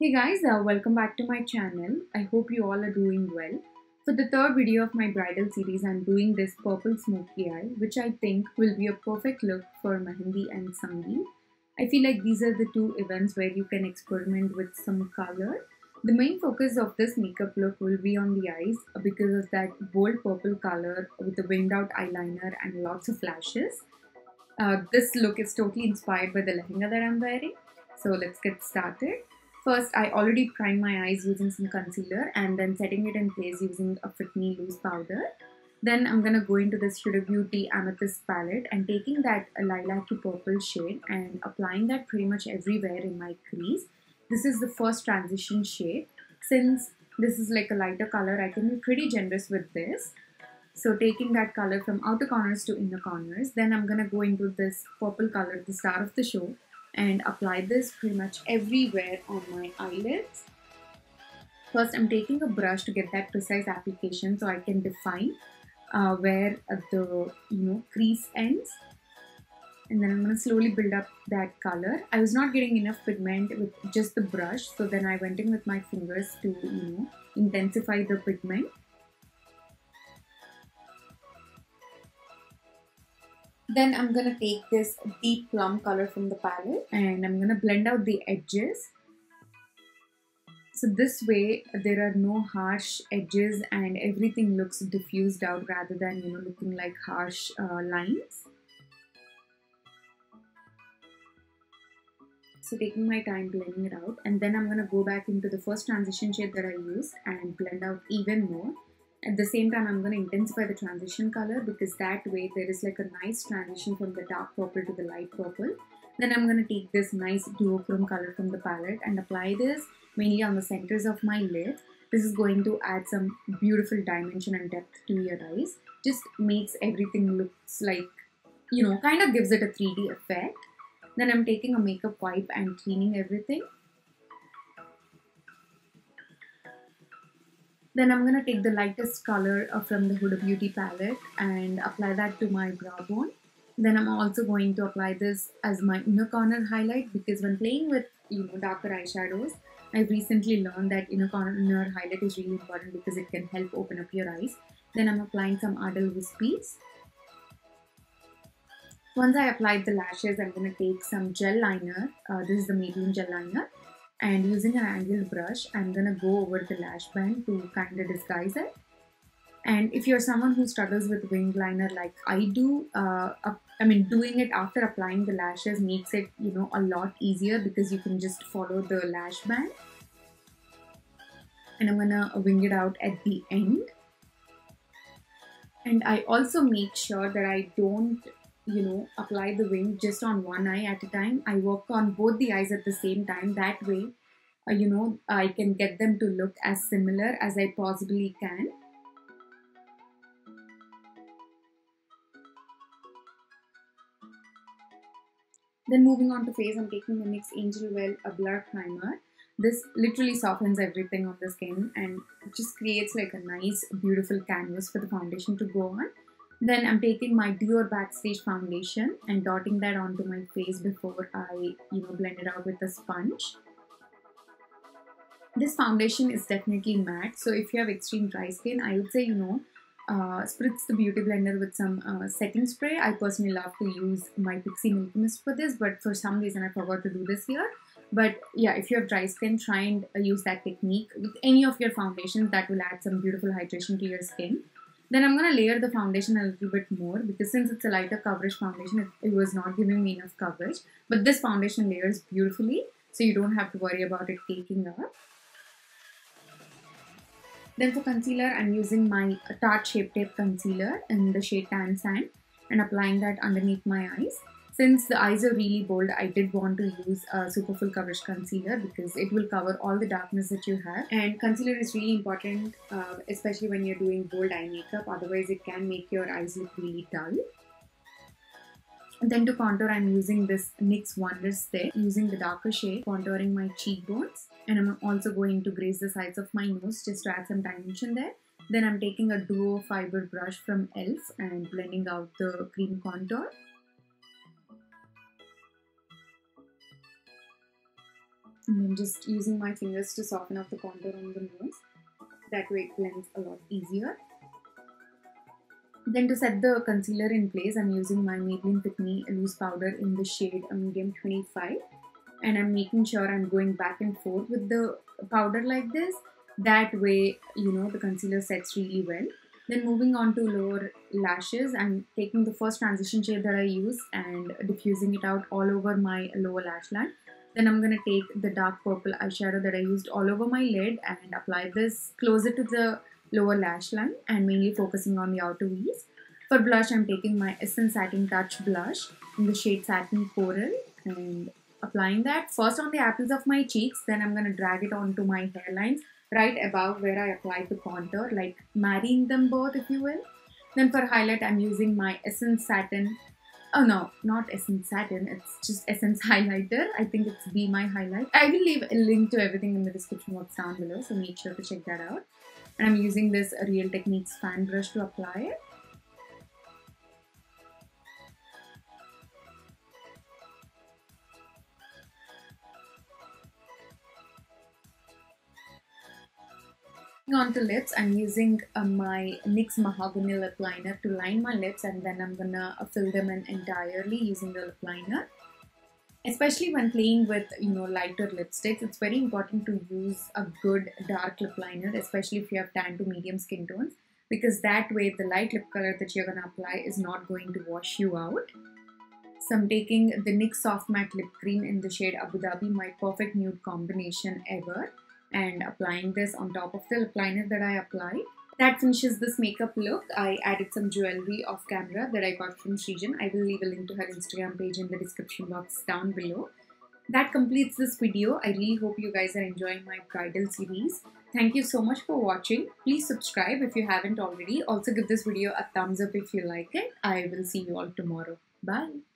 Hey guys, welcome back to my channel. I hope you all are doing well. For the third video of my bridal series, I'm doing this purple smoky eye, which I think will be a perfect look for Mehendi and Sangeeth. I feel like these are the two events where you can experiment with some color. The main focus of this makeup look will be on the eyes because of that bold purple color with the winged out eyeliner and lots of lashes. This look is totally inspired by the lehenga that I'm wearing. So let's get started. First, I already primed my eyes using some concealer and then setting it in place using a Fit Me Loose powder. Then I'm going to go into this Huda Beauty Amethyst palette and taking that lilac-y purple shade and applying that pretty much everywhere in my crease. This is the first transition shade. Since this is like a lighter color, I can be pretty generous with this. So taking that color from outer corners to inner corners, then I'm gonna go into this purple color, the star of the show, and apply this pretty much everywhere on my eyelids. First, I'm taking a brush to get that precise application so I can define where the crease ends. And then I'm gonna slowly build up that color. I was not getting enough pigment with just the brush, so then I went in with my fingers to intensify the pigment. Then I'm going to take this deep plum color from the palette and I'm going to blend out the edges. So this way there are no harsh edges and everything looks diffused out rather than looking like harsh lines. So taking my time blending it out, and then I'm going to go back into the first transition shade that I used and blend out even more. At the same time, I'm going to intensify the transition color because that way there is like a nice transition from the dark purple to the light purple. Then I'm going to take this nice duochrome color from the palette and apply this mainly on the centers of my lid. This is going to add some beautiful dimension and depth to your eyes. Just makes everything looks like, kind of gives it a 3D effect. Then I'm taking a makeup wipe and cleaning everything. Then I'm going to take the lightest color from the Huda Beauty palette and apply that to my brow bone. Then I'm also going to apply this as my inner corner highlight because when playing with darker eyeshadows, I've recently learned that inner corner highlight is really important because it can help open up your eyes. Then I'm applying some Ardell Wispies. Once I applied the lashes, I'm going to take some gel liner. This is the Maybelline gel liner. And using an angled brush, I'm going to go over the lash band to kind of disguise it. And if you're someone who struggles with winged liner like I do, doing it after applying the lashes makes it, a lot easier because you can just follow the lash band. And I'm going to wing it out at the end. And I also make sure that I don't apply the wing just on one eye at a time. I work on both the eyes at the same time. That way, I can get them to look as similar as I possibly can. Then moving on to face, I'm taking the NYX Angel Well a Blur Primer. This literally softens everything on the skin and just creates like a nice, beautiful canvas for the foundation to go on. Then I'm taking my Dior Backstage foundation and dotting that onto my face before I, blend it out with a sponge. This foundation is definitely matte, so if you have extreme dry skin, I would say, spritz the beauty blender with some setting spray. I personally love to use my Pixie Milk Mist for this, but for some reason I forgot to do this here. But yeah, if you have dry skin, try and use that technique with any of your foundations. That will add some beautiful hydration to your skin. Then I'm going to layer the foundation a little bit more because since it's a lighter coverage foundation, it was not giving me enough coverage. But this foundation layers beautifully, so you don't have to worry about it taking up. Then for concealer, I'm using my Tarte Shape Tape Concealer in the shade Tan Sand and applying that underneath my eyes. Since the eyes are really bold, I did want to use a super full coverage concealer because it will cover all the darkness that you have. And concealer is really important, especially when you're doing bold eye makeup. Otherwise, it can make your eyes look really dull. And then to contour, I'm using this NYX Wonder Stick, using the darker shade, contouring my cheekbones. And I'm also going to graze the sides of my nose just to add some dimension there. Then I'm taking a duo fiber brush from e.l.f. and blending out the cream contour. And I'm just using my fingers to soften up the contour on the nose. That way it blends a lot easier. Then to set the concealer in place, I'm using my Maybelline Fit Me loose powder in the shade medium 25. And I'm making sure I'm going back and forth with the powder like this. That way, the concealer sets really well. Then moving on to lower lashes, I'm taking the first transition shade that I use and diffusing it out all over my lower lash line. Then I'm going to take the dark purple eyeshadow that I used all over my lid and apply this closer to the lower lash line and mainly focusing on the outer V's. For blush, I'm taking my Essence Satin Touch blush in the shade Satin Coral and applying that first on the apples of my cheeks. Then I'm going to drag it onto my hairlines right above where I applied the contour, like marrying them both, if you will. Then for highlight, I'm using my Essence Satin. Oh no, not Essence Satin, it's just Essence Highlighter. I think it's Be My Highlight. I will leave a link to everything in the description box down below, so make sure to check that out. And I'm using this Real Techniques fan brush to apply it. On to lips, I'm using my NYX Mahogany lip liner to line my lips, and then I'm gonna fill them in entirely using the lip liner. Especially when playing with lighter lipsticks, it's very important to use a good dark lip liner, especially if you have tan to medium skin tones, because that way the light lip color that you're gonna apply is not going to wash you out. So I'm taking the NYX Soft Matte Lip Cream in the shade Abu Dhabi, my perfect nude combination ever, and applying this on top of the lip liner that I applied. That finishes this makeup look. I added some jewelry off camera that I got from Shreejn. I will leave a link to her Instagram page in the description box down below. That completes this video. I really hope you guys are enjoying my bridal series. Thank you so much for watching. Please subscribe if you haven't already. Also give this video a thumbs up if you like it. I will see you all tomorrow. Bye.